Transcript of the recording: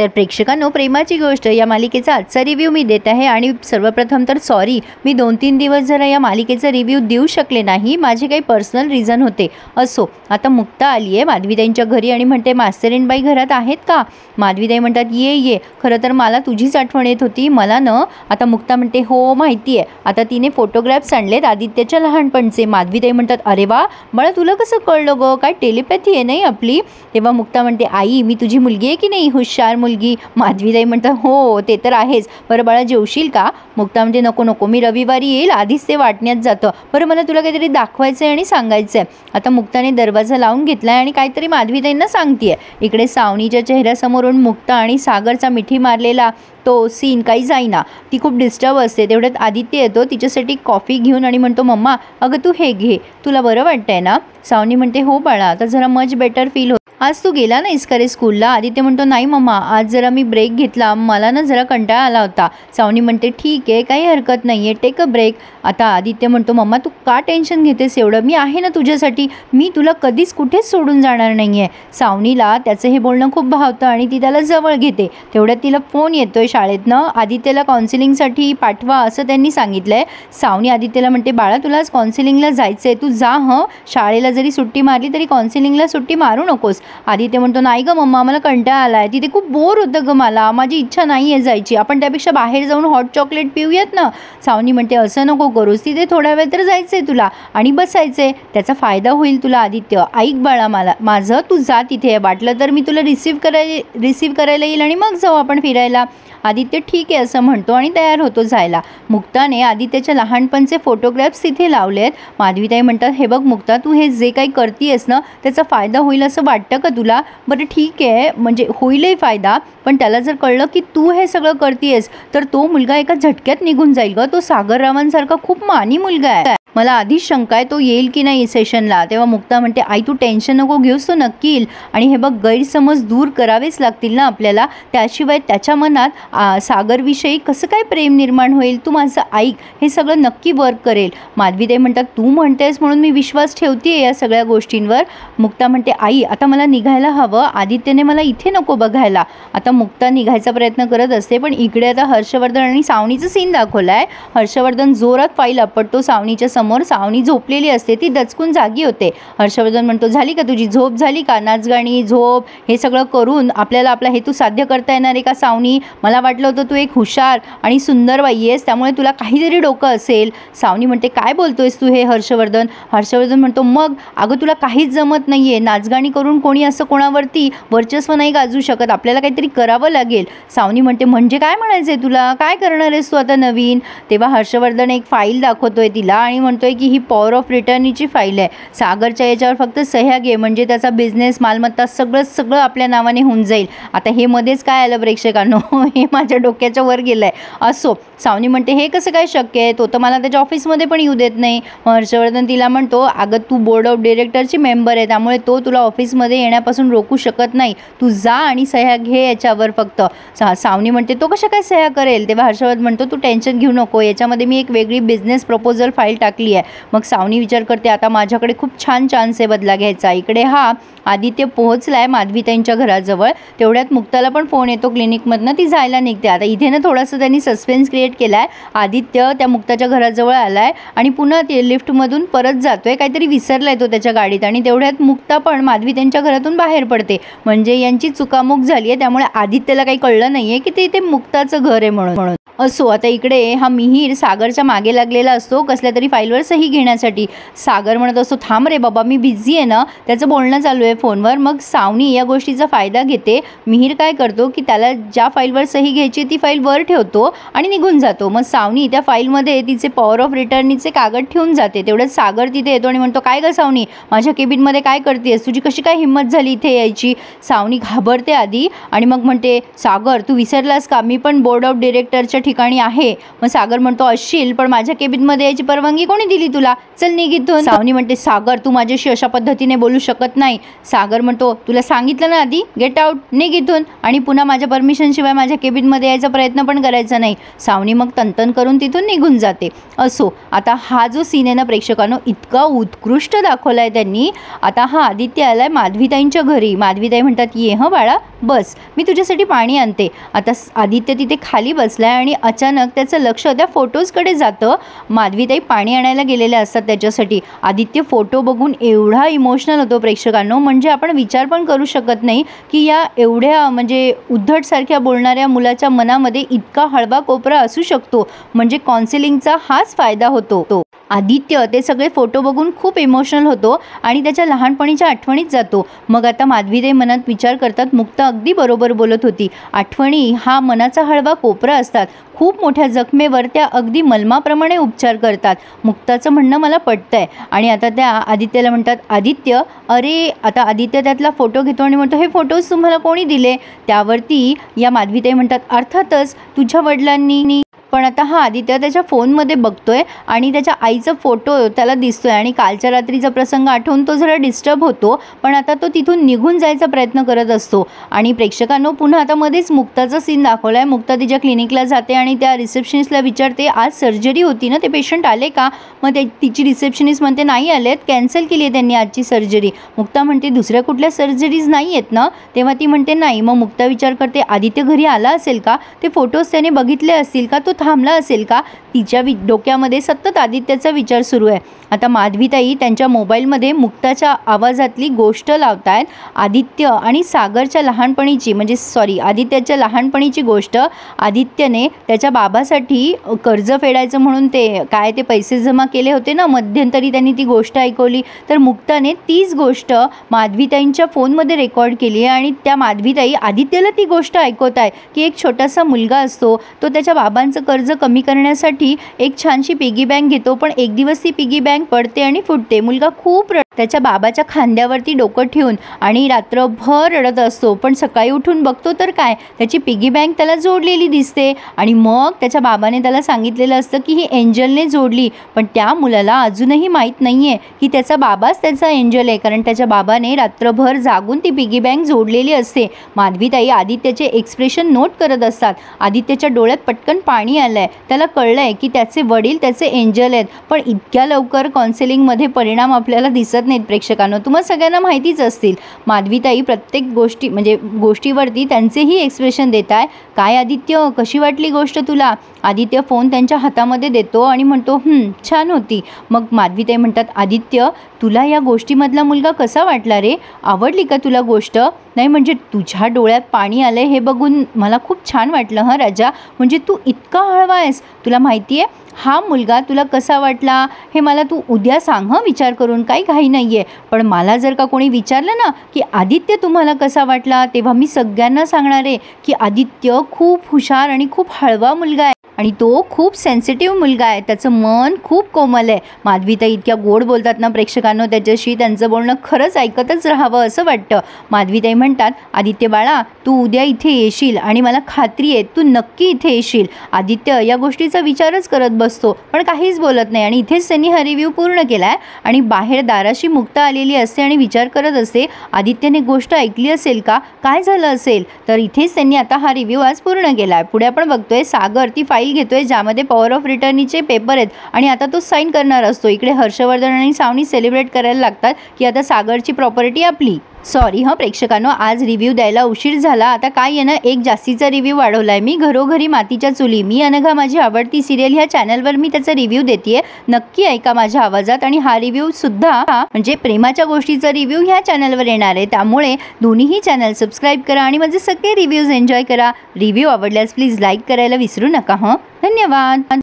तर प्रेक्षकांनो, प्रेमाची गोष्ट या मालिकेचा आजचा रिव्ह्यू मी देत आहे आणि सर्वप्रथम तर सॉरी, मी 2-3 दिवस जरा या मालिकेचा रिव्ह्यू देऊ शकले नाही, माझे काही पर्सनल रिझन होते. असो, आता मुक्ता आली आहे माधवीताईंच्या घरी आणि म्हणते मास्तरीणबाई घरात आहेत का? माधवीताई म्हणतात ये ये, खरं तर मला तुझीच आठवण येत होती, मला न. आता मुक्ता म्हणते हो माहिती आहे. आता तिने फोटोग्राफ्स आणलेत आदित्यच्या लहानपणचे. माधवीताई म्हणतात अरे वा बाळा, तुला कसं कळलं गं? काय टेलिपॅथी आहे नाही आपली? तेव्हा मुक्ता म्हणते आई, मी तुझी मुलगी आहे की नाही, हुशार मुलगी? माधवीताई म्हणतात हो ते तर आहेच. बरं बाळा, जेवशील का? मुक्ता म्हणते नको नको, मी रविवारी येईल, आधीच ते वाटण्यात जातं. बरं मला तुला काहीतरी दाखवायचं आहे आणि सांगायचं आहे. आता मुक्ताने दरवाजा लावून घेतला आणि काहीतरी माधवीताईंना सांगते. इकडे सावनीच्या चेहऱ्यासमोरून मुक्ता आणि सागरचा मिठी मारलेला तो सीन काही जाईना. ती खूप डिस्टर्ब असते. तेवढ्यात आदित्य येतो तिच्यासाठी कॉफी घेऊन आणि म्हणतो मम्मा अगं तू हे घे, तुला बरं वाटतंय ना? सावनी म्हणते हो बाळा, आता जरा मच बेटर फील होत. आज तू गेला नाहीस का रे स्कूलला? आदित्य म्हणतो नाही मम्मा, आज जरा मी ब्रेक घेतला, मला ना जरा कंटाळा आला होता. सावनी म्हणते ठीक आहे, काही हरकत नाही आहे, टेक अ ब्रेक. आता आदित्य म्हणतो मम्मा तू का टेन्शन घेतेस एवढं, मी आहे ना तुझ्यासाठी, मी तुला कधीच कुठेच सोडून जाणार नाही आहे. सावनीला त्याचं हे बोलणं खूप भावतं आणि ती त्याला जवळ घेते. तेवढ्यात तिला फोन येतोय शाळेतनं, आदित्यला काउन्सिलिंगसाठी पाठवा असं त्यांनी सांगितलं आहे. सावनी आदित्यला म्हणते बाळा तुला आज काउन्सिलिंगला जायचं आहे, तू जा हं, शाळेला जरी सुट्टी मारली तरी काउन्सिलिंगला सुट्टी मारू नकोस. आदित्य म्हणतो नाही गं मम्मा, मला कंटाळा आला आहे, तिथे खूप बोर होतं गं मला, माझी इच्छा नाही आहे जायची, आपण त्यापेक्षा बाहेर जाऊन हॉट चॉकलेट पिऊयात ना. सावनी म्हणते असं नको करूस, तिथे थोडा वेळ तर जायचं आहे तुला आणि बसायचं आहे, त्याचा फायदा होईल तुला. आदित्य ऐक बाळा माझं, तू जा तिथे, वाटलं तर मी तुला रिसीव्ह करायला येईल आणि मग जाऊ आपण फिरायला. आदित्य ठीक आहे असं म्हणतो आणि तयार होतो जायला. मुक्ताने आदित्यच्या लहानपणचे फोटोग्राफ्स तिथे लावले आहेत. माधवीताई म्हणतात हे बघ मुक्ता, तू हे जे काही करतीयस ना त्याचा फायदा होईल असं वाटतं का तुला? बरं ठीक आहे, म्हणजे होईलही फायदा, पण त्याला जर कळलं की तू हे सगळं करतीयस तर तो मुलगा एका झटक्यात निघून जाईल गं. तो सागर रावांसारखा खूप मानी मुलगा आहे, मला आधीच शंका आहे तो येईल की नाही सेशनला. तेव्हा मुक्ता म्हणते आई तू टेन्शन नको घेऊस, तो नक्की येईल. आणि हे बघ गैरसमज दूर करावेच लागतील ना आपल्याला, त्याशिवाय त्याच्या मनात सागरविषयी कसं काय प्रेम निर्माण होईल? तू माझं ऐक, हे सगळं नक्की वर्क करेल. माधवीताई म्हणतात तू म्हणतेस म्हणून मी विश्वास ठेवते या सगळ्या गोष्टींवर. मुक्ता म्हणते आई आता मला निघायला हवं, आदित्यने मला इथे नको बघायला. आता मुक्ता निघायचा प्रयत्न करत असते, पण इकडे आता हर्षवर्धन आणि सावनीचं सीन दाखवलं आहे. हर्षवर्धन जोरात फाईल आपटतो सावनीच्या समोर. सावनी झोपलेली असते, ती दचकून जागी होते. हर्षवर्धन म्हणतो झाली का तुझी झोप, झाली का? नाचगाणी झोप हे सगळं करून आपल्याला आपला हेतू साध्य करता येणार आहे का सावनी? मला वाटलं होतं तू एक हुशार आणि सुंदर बाई आहेस, त्यामुळे तुला काहीतरी डोकं असेल. सावनी म्हणते काय बोलतोयस तू हे हर्षवर्धन? हर्षवर्धन म्हणतो मग अगं तुला काहीच जमत नाही आहे, नाचगाणी करून कोणी असं कोणावरती वर्चस्व नाही गाजू शकत, आपल्याला काहीतरी करावं लागेल. सावनी म्हणते म्हणजे काय म्हणायचं आहे तुला, काय करणार आहेस तू आता नवीन? तेव्हा हर्षवर्धन एक फाईल दाखवतोय तिला आणि म्हणतोय की ही पॉवर ऑफ रिटर्नीची फाईल आहे, सागरच्या याच्यावर फक्त सह्या घे म्हणजे त्याचा बिझनेस मालमत्ता सगळं आपल्या नावाने होऊन जाईल. आता हे मध्येच काय आलं प्रेक्षकांनो, हे माझ्या डोक्याच्या वर गेलं आहे. असो, सावनी म्हणते हे कसं काय शक्य आहे, तो तर मला त्याच्या ऑफिसमध्ये पण येऊ देत नाही. हर्षवर्धन तिला म्हणतो अगं तू बोर्ड ऑफ डिरेक्टरची मेंबर आहे, त्यामुळे तो तुला ऑफिसमध्ये येण्यापासून रोखू शकत नाही, तू जा आणि सह्या घे याच्यावर फक्त. सावनी म्हणते तो कशा काय सह्या करेल? तेव्हा हर्षवर्धन म्हणतो तू टेन्शन घेऊ नको, याच्यामध्ये मी एक वेगळी बिझनेस प्रपोजल फाईल टाकली आहे. मग सावनी विचार करते आता माझ्याकडे खूप छान चान्स आहे बदला घ्यायचा. इकडे हा आदित्य पोहोचलाय माधवीताईंच्या घराजवळ. तेवढ्यात मुक्ताला पण फोन येतो क्लिनिकमधनं, ती जायला निघते. आता इथे ना थोडंसं त्यांनी सस्पेन्स क्रिएट केला आहे. आदित्य त्या मुक्ताच्या घराजवळ आलाय आणि पुन्हा ते लिफ्टमधून परत जातोय, काहीतरी विसरलाय तो त्याच्या गाडीत. आणि तेवढ्यात मुक्ता पण माधवीताईंच्या घरातून बाहेर पडते, म्हणजे यांची चुकामुक झाली आहे. त्यामुळे आदित्यला काही कळलं नाहीये की ते इथे मुक्ताचं घर आहे म्हणून. असो, आता इकडे हा मिहीर सागरच्या मागे लागलेला असतो कसल्या तरी फाईलवर सही घेण्यासाठी. सागर म्हणत असतो थांब रे बाबा मी बिझी आहे ना, त्याचं बोलणं चालू आहे फोनवर. मग सावनी या गोष्टीचा फायदा घेते. मिहीर काय करतो की त्याला ज्या फाईलवर सही घ्यायची ती फाईल वर ठेवतो आणि निघून जातो. मग सावनी त्या फाईलमध्ये तिचे पॉवर ऑफ रिटर्नीचे कागद ठेवून जाते. तेवढ्यात सागर तिथे येतो आणि म्हणतो काय गं सावनी, माझ्या केबिनमध्ये काय करतेस, तुझी कशी काय हिंमत झाली इथे यायची? सावनी घाबरते आधी आणि मग म्हणते सागर तू विसरलास का, मी पण बोर्ड ऑफ डिरेक्टरच्या ठिकाणी आहे. मग सागर म्हणतो असशील, पण माझ्या केबिनमध्ये यायची परवानगी कोणी दिली तुला? चल निघ इथून. सावनी म्हणते सागर तू माझ्याशी अशा पद्धतीने बोलू शकत नाही. सागर म्हणतो तुला सांगितलं ना आधी, गेट आउट, निघ इथून, आणि पुन्हा माझ्या परमिशनशिवाय माझ्या केबिनमध्ये यायचा प्रयत्न पण करायचा नाही. सावनी मग तनतन करून तिथून निघून जाते. असो, आता हा जो सीन आहे ना प्रेक्षकांनो, इतका उत्कृष्ट दाखवला आहे त्यांनी. आता हा आदित्य आलाय माधवीताईंच्या घरी. माधवीताई म्हणतात ये हं बाळा, बस, मी तुझ्यासाठी पाणी आणते. आता आदित्य तिथे खाली बसलाय आणि अचानक त्याचं लक्ष त्या फोटोजकडे जातं. माधवीताई पाणी आणायला गेलेल्या असतात त्याच्यासाठी. आदित्य फोटो बघून एवढा इमोशनल होतो प्रेक्षकांनो, म्हणजे आपण विचार पण करू शकत नाही की या एवढ्या म्हणजे उद्धटसारख्या बोलणाऱ्या मुलाच्या मनामध्ये इतका हळवा कोपरा असू शकतो. म्हणजे काउन्सिलिंगचा हाच फायदा होतो. आदित्य ते सगळे फोटो बघून खूप इमोशनल होतो आणि त्याच्या लहानपणीच्या आठवणीत जातो. मग आता माधवीताई मनात विचार करतात, मुक्ता अगदी बरोबर बोलत होती. आठवणी हा मनाचा हळवा कोपरा असतात. खूप मोठ्या जखमेवर त्या अगदी मलमाप्रमाणे उपचार करतात. मुक्ताचं म्हणणं मला पटतंय. आणि आता त्या आदित्यला म्हणतात, आदित्य, अरे, आता आदित्य त्यातला फोटो घेतो आणि म्हणतो हे फोटोज तुम्हाला कोणी दिले? त्यावरती या माधवीताई म्हणतात, अर्थातच तुझ्या वडिलांनी. पण आता हा आदित्य त्याच्या फोनमध्ये बघतोय आणि त्याच्या आईचा फोटो त्याला दिसतोय आणि कालच्या रात्रीचा प्रसंग आठवून तो जरा डिस्टर्ब होतो. पण आता तो तिथून निघून जायचा प्रयत्न करत असतो. आणि प्रेक्षकांनो पुन्हा आता मध्येच मुक्ताचा सीन दाखवला आहे. मुक्ता तिच्या क्लिनिकला जाते आणि त्या रिसेप्शनिस्टला विचारते आज सर्जरी होती ना, ते पेशंट आले का? मग तिची रिसेप्शनिस्ट म्हणते नाही आलेत, कॅन्सल केली आहे त्यांनी आजची सर्जरी. मुक्ता म्हणते दुसऱ्या कुठल्या सर्जरीज नाही आहेत ना? तेव्हा ती म्हणते नाही. मग मुक्ता विचार करते आदित्य घरी आला असेल का? ते फोटोज त्याने बघितले असतील का? तो थांबला असेल का? तिच्या डोक्यामध्ये सतत आदित्याचा विचार सुरू आहे. आता माधवीताई त्यांच्या मोबाईलमध्ये मुक्ताच्या आवाजातली गोष्ट लावतायत. आदित्य आणि सागरच्या लहानपणीची, म्हणजे आदित्याच्या लहानपणीची गोष्ट. आदित्यने त्याच्या बाबासाठी कर्ज फेडायचं म्हणून ते पैसे जमा केले होते ना, मध्यंतरी त्यांनी ती गोष्ट ऐकवली. तर मुक्ताने तीच गोष्ट माधवीताईंच्या फोनमध्ये रेकॉर्ड केली आहे आणि त्या माधवीताई आदित्यला ती गोष्ट ऐकवत आहे की एक छोटासा मुलगा असतो, तो त्याच्या बाबांचं कर्ज कमी करण्यासाठी एक छानशी पिगी बँक घेतो. पण एक दिवस ती पिगी बँक पडते आणि फुटते. मुलगा खूप त्याच्या बाबाच्या खांद्यावरती डोकं ठेवून आणि रात्रभर रडत असतो. पण सकाळी उठून बघतो तर काय, त्याची पिगी बँक त्याला जोडलेली दिसते. आणि मग त्याच्या बाबाने त्याला सांगितलेलं असतं की ही एंजलने जोडली. पण त्या मुलाला अजूनही माहीत नाही आहे की त्याचा बाबाच त्याचा एंजल आहे, कारण त्याच्या बाबाने रात्रभर जागून ती पिगी बँक जोडलेली असते. माधवीताई आदित्यचे एक्सप्रेशन नोट करत असतात. आदित्यच्या डोळ्यात पटकन पाणी आलंय. त्याला कळलंय की त्याचे वडील त्याचे एंजल आहेत. पण इतक्या लवकर काउन्सिलिंगमध्ये परिणाम आपल्याला दिसत नाहीत प्रेक्षकांनो. तुम्हाला सगळ्यांना माहितीच असतील. माधवीताई प्रत्येक गोष्टीवरती त्यांचेही एक्सप्रेशन देत आहे. काय आदित्य, कशी वाटली गोष्ट तुला? आदित्य फोन त्यांच्या हातामध्ये देतो आणि म्हणतो छान होती. मग माधवीताई म्हणतात, आदित्य, तुला या गोष्टीमधला मुलगा कसा वाटला रे? आवडली का तुला गोष्ट? नाही, म्हणजे तुझ्या डोळ्यात पाणी आलंय हे बघून मला खूप छान वाटलं हं राजा. म्हणजे तू इतका हळवा आहेस. तुला माहिती आहे हा मुलगा तुला कसा वाटला हे मला तू उद्या सांग हं, विचार करून, काही घाई नाही आहे. पण मला जर का कोणी विचारलं ना की आदित्य तुम्हाला कसा वाटला, तेव्हा मी सगळ्यांना सांगणार आहे की आदित्य खूप हुशार आणि खूप हळवा मुलगा आहे आणि तो खूप सेन्सिटिव्ह मुलगा आहे. त्याचं मन खूप कोमल आहे. माधवीताई इतक्या गोड बोलतात ना प्रेक्षकांनो, त्याच्याशी त्यांचं बोलणं खरंच ऐकतच राहावं असं वाटतं. माधवीताई म्हणतात, आदित्य बाळा, तू उद्या इथे येशील आणि मला खात्री आहे तू नक्की इथे येशील. आदित्य या गोष्टीचा विचारच करत बसतो पण काहीच बोलत नाही. आणि इथेच त्यांनी हा रिव्ह्यू पूर्ण केला आहे. आणि बाहेर दाराशी मुक्ता आलेली असते आणि विचार करत असते आदित्यने गोष्ट ऐकली असेल का, काय झालं असेल. तर इथेच त्यांनी आता हा रिव्ह्यू आज पूर्ण केला आहे. पुढे आपण बघतोय सागर ती फाईल घेतोय ज्यामध्ये पॉवर ऑफ रिटर्नीचे पेपर आहेत आणि आता तो साईन करणार असतो. इकडे हर्षवर्धन आणि सावनी सेलिब्रेट करायला लागतात की आता सागरची प्रॉपर्टी आपली. सॉरी हं प्रेक्षकांनो, आज रिव्ह्यू द्यायला उशीर झाला. आता काय आहे ना, एक जास्तीचा रिव्ह्यू वाढवला आहे मी. घरोघरी मातीच्या चुली, मी अनघा माझी आवडती सिरियल ह्या चॅनलवर मी त्याचा रिव्ह्यू देते. नक्की ऐका माझ्या आवाजात. आणि हा रिव्ह्यू सुद्धा म्हणजे प्रेमाच्या गोष्टीचा रिव्ह्यू ह्या चॅनलवर येणार आहे. त्यामुळे दोन्हीही चॅनल सबस्क्राईब करा आणि माझे सगळे रिव्ह्यूज एन्जॉय करा. रिव्ह्यू आवडल्यास प्लीज लाईक करायला विसरू नका हं. धन्यवाद.